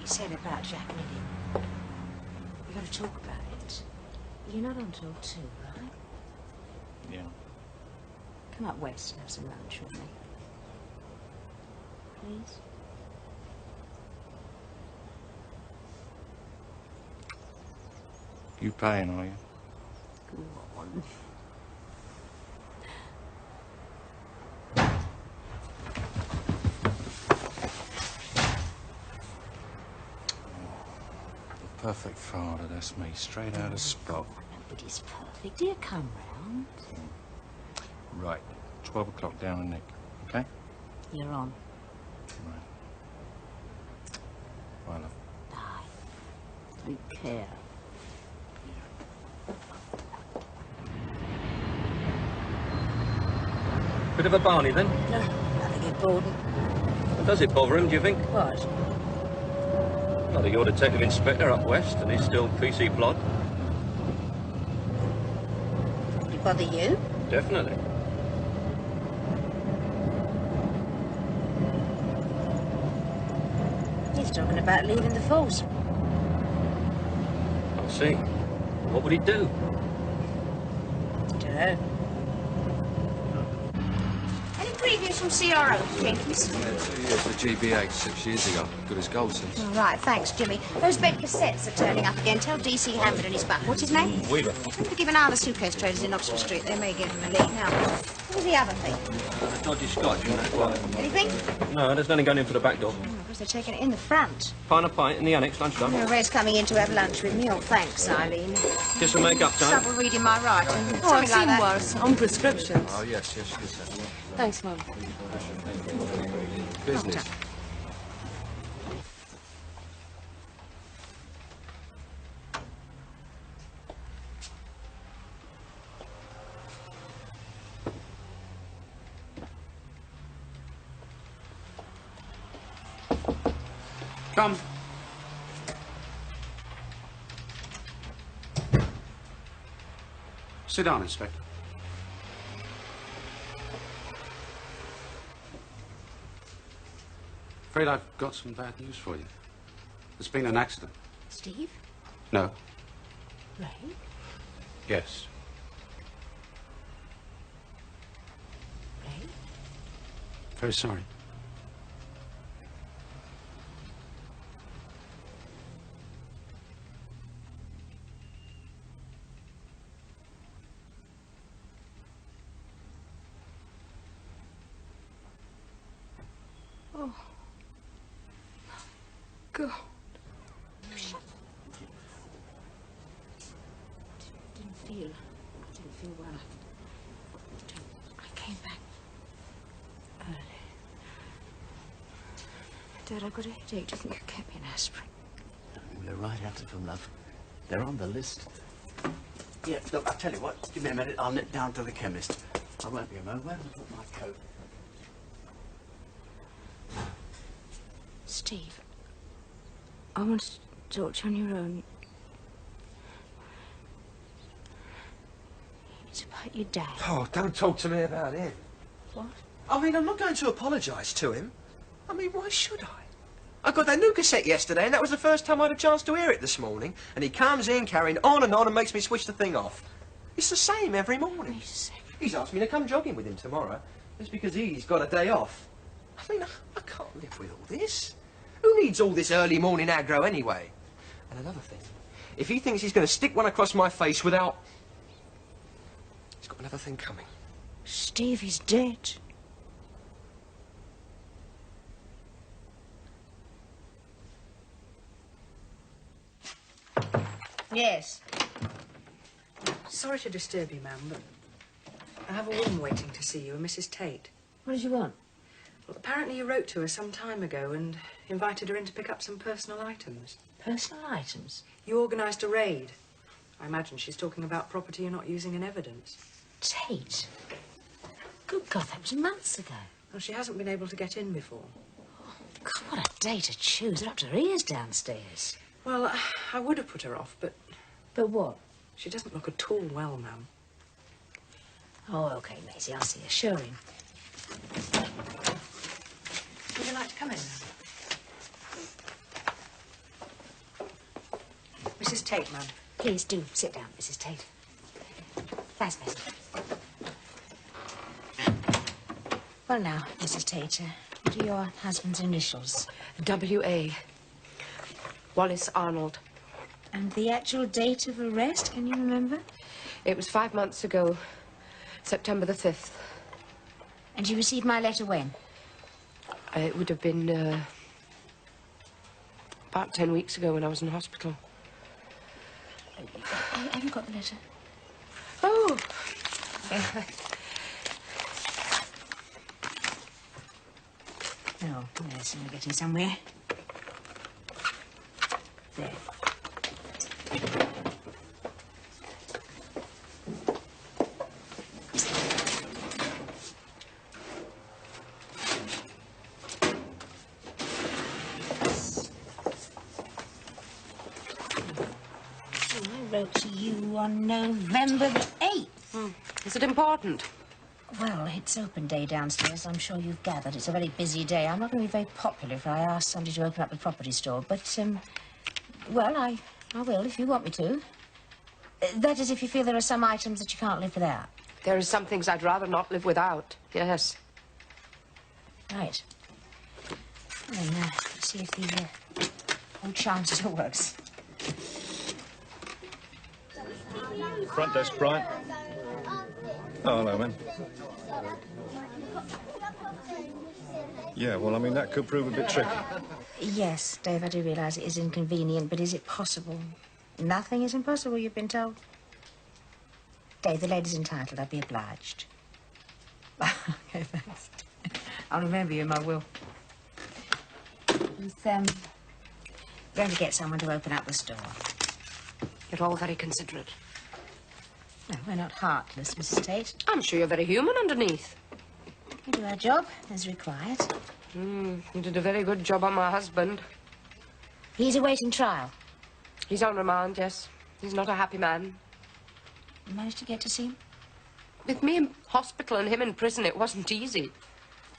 said about Jack Milling. We've got to talk about it. You're not on till 2, right? Yeah. Come up west and have some lunch with me. Please? You paying, are you? Go on. The perfect father, that's me, straight out of Spot. Nobody's perfect. Do you come round? Right, 12 o'clock down the Nick, okay? You're on. Right. Bye, love. Bye. Take care. Bit of a Barney, then? No, nothing important. Well, does it bother him, do you think? What? Not that you're Detective Inspector up west and he's still PC Plod. Would it bother you? Definitely. He's talking about leaving the force. I see. What would he do? Dunno. Any previews from CRO, Jenkins? 2 years for GBH, 6 years ago. Good as gold since. All right, thanks, Jimmy. Those bed cassettes are turning up again. Tell DC Hammond and his buck. What's his name? Weaver. Tell him to keep an eye on the suitcase traders in Oxford Street. They may give him a lead. Now, what was the other thing? A dodgy Scotch, isn't that right? Anything? No, there's nothing going in for the back door. Oh, of course, they're taking it in the front. Pint a pint in the annex, lunchtime. Red's coming in to have lunch with me. Oh, thanks, Eileen. Just some make-up time. Trouble reading my writing. Oh, I've Something like seen that. worse, on prescriptions. Oh, yes, yes, yes. Thanks, Mum. Business. Come. Sit down, Inspector. Afraid I've got some bad news for you. There's been an accident. Steve? No. Ray? Yes. Ray? Very sorry. Oh. God. Didn't feel well. I came back early. Dad, I've got a headache. Do you think you could get me an aspirin? We're right after them, love. They're on the list. Yeah, look, I'll tell you what. Give me a minute. I'll nip down to the chemist. I won't be a moment. Where have I put my coat? Steve, I want to talk to you on your own. It's about your dad. Oh, don't talk to me about him. What? I mean, I'm not going to apologise to him. I mean, why should I? I got that new cassette yesterday, and that was the first time I had a chance to hear it this morning. And he comes in carrying on and makes me switch the thing off. It's the same every morning. He's asked me to come jogging with him tomorrow, just because he's got a day off. I mean, I can't live with all this. Who needs all this early morning aggro anyway? And another thing, if he thinks he's going to stick one across my face without... He's got another thing coming. Steve is dead. Yes. Sorry to disturb you, ma'am, but I have a woman waiting to see you, a Mrs. Tate. What did you want? Well, apparently you wrote to her some time ago and invited her in to pick up some personal items. Personal items? You organised a raid. I imagine she's talking about property you're not using in evidence. Tate? Good God, that was months ago. Well, she hasn't been able to get in before. Oh, God, what a day to choose. They're up to her ears downstairs. Well, I would have put her off, but... But what? She doesn't look at all well, ma'am. Oh, OK, Maisie, I'll see you. Show in. Would you like to come in, ma'am? Mrs. Tate, ma'am. Please do sit down, Mrs. Tate. Thanks, Miss. Well, now, Mrs. Tate, what are your husband's initials? W.A. Wallace Arnold. And the actual date of arrest, can you remember? It was 5 months ago, September the 5th. And you received my letter when? It would have been about 10 weeks ago when I was in hospital. Have you got the letter? Oh! Oh, yes, we're getting somewhere. There. I wrote to you on November the 8th. Is it important? Well, it's open day downstairs. I'm sure you've gathered. It's a very busy day. I'm not going to be very popular if I ask somebody to open up the property store. But, well, I will if you want me to. That is, if you feel there are some items that you can't live without. There are some things I'd rather not live without, yes. Right. Then, let's see if the old charm still works. Front desk, Brian. Oh, hello, man. Yeah, well, I mean, that could prove a bit tricky. Yes, Dave, I do realise it is inconvenient, but is it possible? Nothing is impossible, you've been told. Dave, the lady's entitled. I'd be obliged. Okay, thanks. I'll remember you in my will. He's, going to get someone to open up the store. You're all very considerate. No, we're not heartless, Mrs. Tate. I'm sure you're very human underneath. We do our job as required. You did a very good job on my husband. He's awaiting trial. He's on remand, yes. He's not a happy man. You managed to get to see him? With me in hospital and him in prison, it wasn't easy.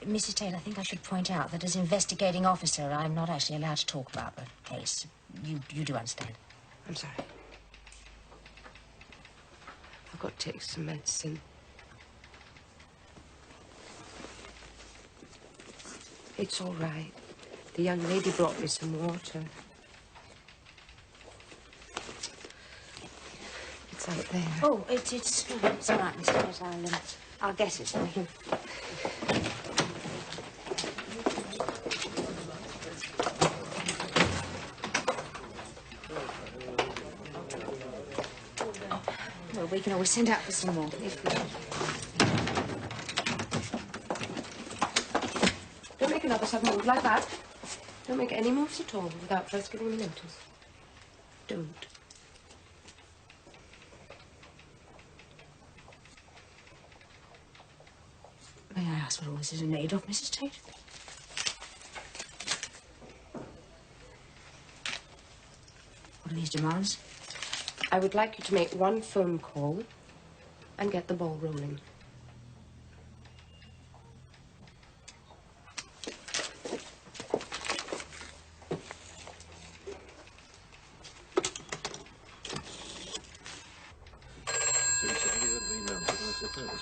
Mrs. Tate, I think I should point out that as investigating officer, I'm not actually allowed to talk about the case. You do understand. I'm sorry. I've got to take some medicine. It's all right. The young lady brought me some water. It's out there. Oh, it's all right, Mr. Tate. I'll get it for you. Well, we can always send out for some more if we... Don't make another sudden move like that. Don't make any moves at all without first giving me notice. Don't. May I ask what all this is in aid of, Mrs. Tate? What are these demands? I would like you to make one phone call and get the ball rolling.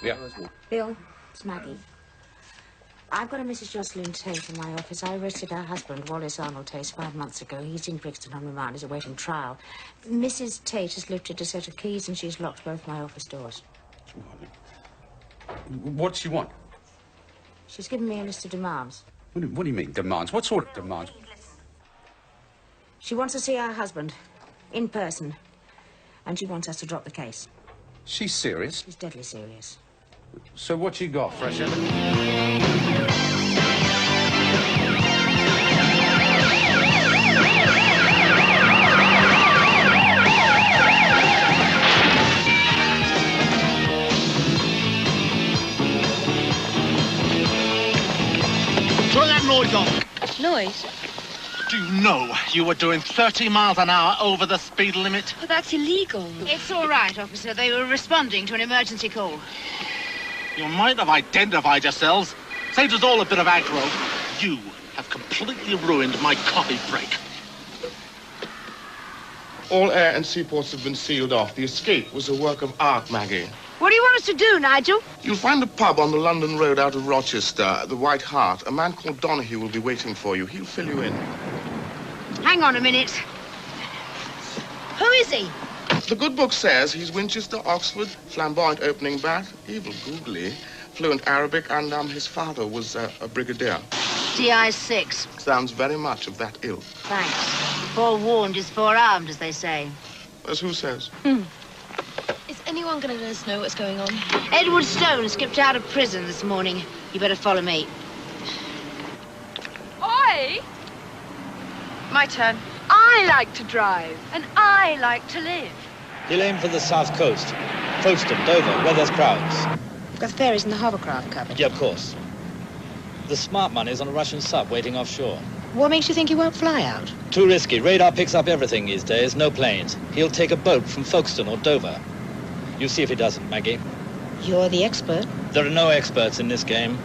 Yeah. Bill, it's Maggie. I've got a Mrs. Jocelyn Tate in my office. I arrested her husband, Wallace Arnold Tate, 5 months ago. He's in Brixton on remand. He's awaiting trial. Mrs. Tate has lifted a set of keys and she's locked both my office doors. What does she want? She's given me a list of demands. What do you mean, demands? What sort of demands? She wants to see her husband, in person. And she wants us to drop the case. She's serious? She's deadly serious. So what you got, fresh evidence? Turn that noise off. Noise? Do you know you were doing 30 miles an hour over the speed limit? But that's illegal. It's all right, officer. They were responding to an emergency call. You might have identified yourselves. Saved us all a bit of aggro. You have completely ruined my coffee break. All air and seaports have been sealed off. The escape was a work of art, Maggie. What do you want us to do, Nigel? You'll find a pub on the London Road out of Rochester, the White Hart. A man called Donahue will be waiting for you. He'll fill you in. Hang on a minute. Who is he? The good book says he's Winchester, Oxford, flamboyant opening bat, evil googly, fluent Arabic, and his father was a brigadier. DI-6. Sounds very much of that ilk. Thanks. Forewarned is forearmed, as they say. As who says? Is anyone going to let us know what's going on? Edward Stone skipped out of prison this morning. You better follow me. Oi! My turn. I like to drive, and I like to live. He'll aim for the south coast. Folkestone, Dover, where there's crowds. You've got the ferries and the hovercraft covered. Yeah, of course. The smart money's on a Russian sub waiting offshore. What makes you think he won't fly out? Too risky. Radar picks up everything these days, no planes. He'll take a boat from Folkestone or Dover. You see if he doesn't, Maggie. You're the expert. There are no experts in this game.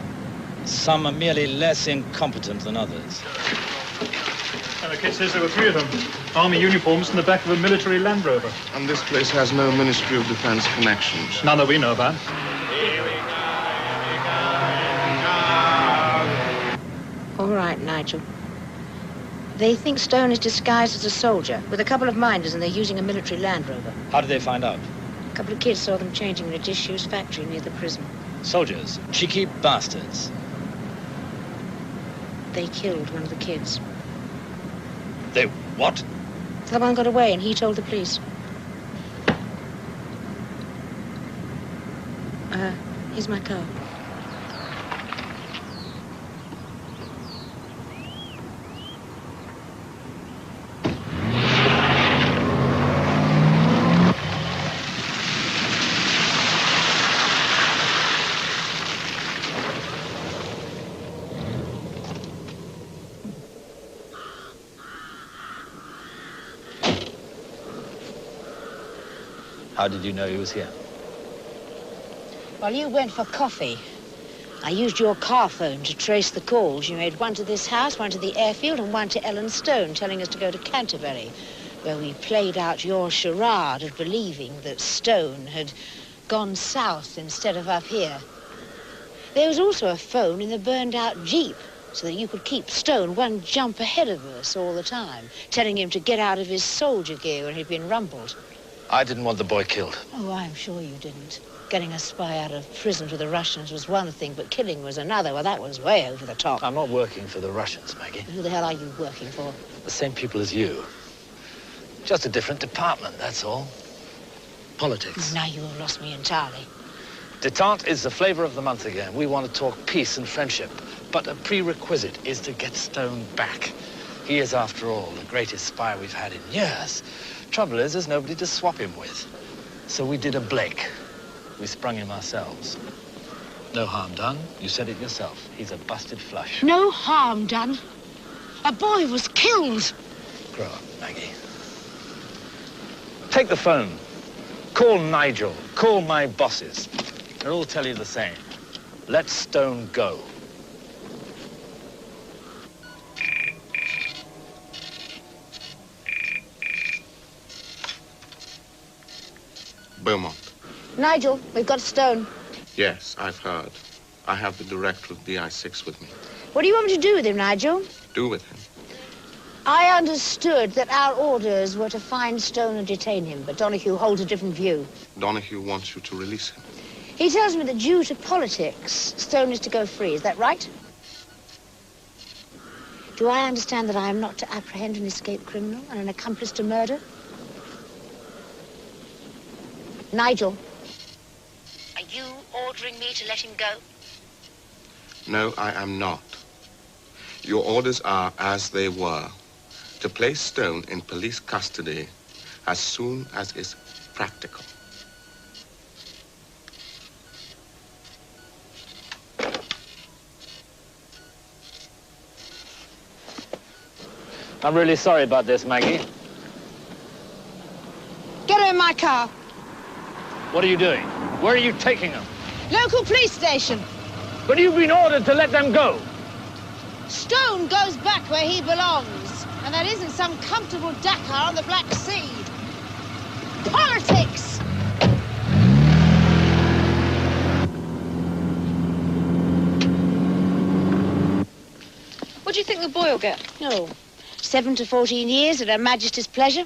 Some are merely less incompetent than others. And the kid says there were 3 of them. Army uniforms in the back of a military Land Rover. And this place has no Ministry of Defense connections. None that we know about. All right, Nigel. They think Stone is disguised as a soldier with a couple of minders, and they're using a military Land Rover. How did they find out? A couple of kids saw them changing in a disused factory near the prison. Soldiers. Cheeky bastards. They killed one of the kids. They what? The one got away, and he told the police. Here's my car. How did you know he was here? While you went for coffee, I used your car phone to trace the calls. You made one to this house, one to the airfield, and one to Ellen Stone, telling us to go to Canterbury, where we played out your charade of believing that Stone had gone south instead of up here. There was also a phone in the burned-out Jeep, so that you could keep Stone one jump ahead of us all the time, telling him to get out of his soldier gear when he'd been rumbled. I didn't want the boy killed. Oh, I'm sure you didn't. Getting a spy out of prison to the Russians was one thing, but killing was another. Well, that was way over the top. I'm not working for the Russians, Maggie. Who the hell are you working for? The same people as you. Just a different department, that's all. Politics. Now you have lost me entirely. Detente is the flavor of the month again. We want to talk peace and friendship. But a prerequisite is to get Stone back. He is, after all, the greatest spy we've had in years. Trouble is, there's nobody to swap him with. So we did a Blake. We sprung him ourselves. No harm done. You said it yourself. He's a busted flush. No harm done. A boy was killed. Grow up, Maggie. Take the phone. Call Nigel. Call my bosses. They'll all tell you the same. Let Stone go. Beaumont. Nigel, we've got Stone. Yes, I've heard. I have the director of DI-6 with me. What do you want me to do with him, Nigel? Do with him. I understood that our orders were to find Stone and detain him, but Donahue holds a different view. Donahue wants you to release him. He tells me that due to politics, Stone is to go free. Is that right? Do I understand that I am not to apprehend an escaped criminal and an accomplice to murder? Nigel, are you ordering me to let him go? No, I am not. Your orders are as they were. To place Stone in police custody as soon as is practical. I'm really sorry about this, Maggie. Get her in my car. What are you doing? Where are you taking them? Local police station. But you've been ordered to let them go. Stone goes back where he belongs. And that isn't some comfortable Dakar on the Black Sea. politics! What do you think the boy will get? No. 7 to 14 years at Her Majesty's pleasure.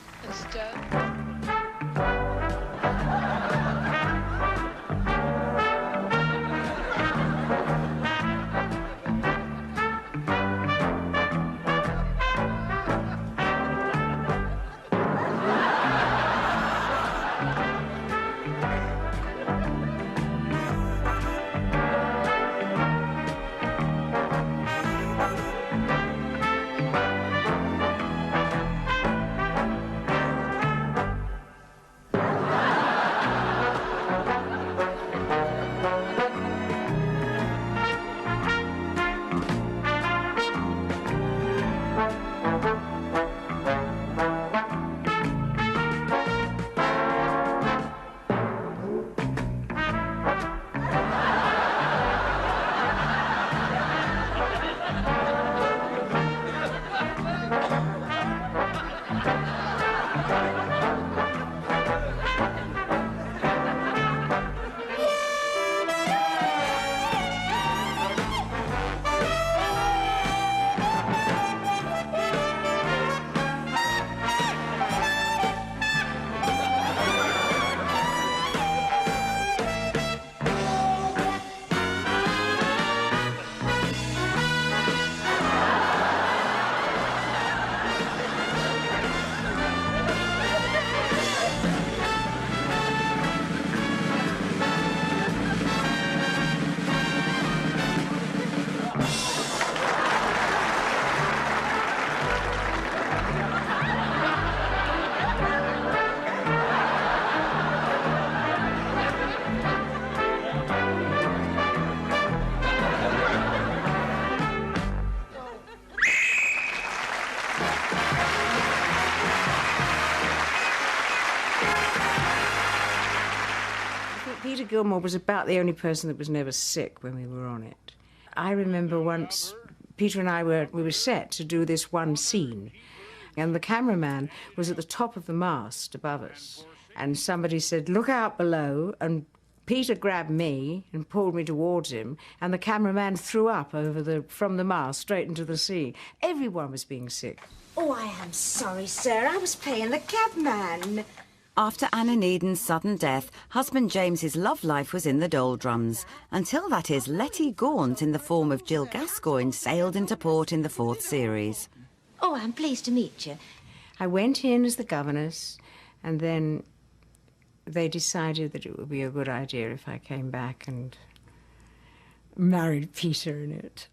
Peter Gilmore was about the only person that was never sick when we were on it. I remember once Peter and I were set to do this one scene, and the cameraman was at the top of the mast above us, and somebody said, "Look out below," and Peter grabbed me and pulled me towards him, and the cameraman threw up from the mast straight into the sea. Everyone was being sick. Oh, I am sorry, sir. I was playing the cabman. After Anna Needham's sudden death, husband James's love life was in the doldrums, until, that is, Letty Gaunt in the form of Jill Gascoine sailed into port in the 4th series. Oh, I'm pleased to meet you. I went in as the governess, and then they decided that it would be a good idea if I came back and married Peter in it.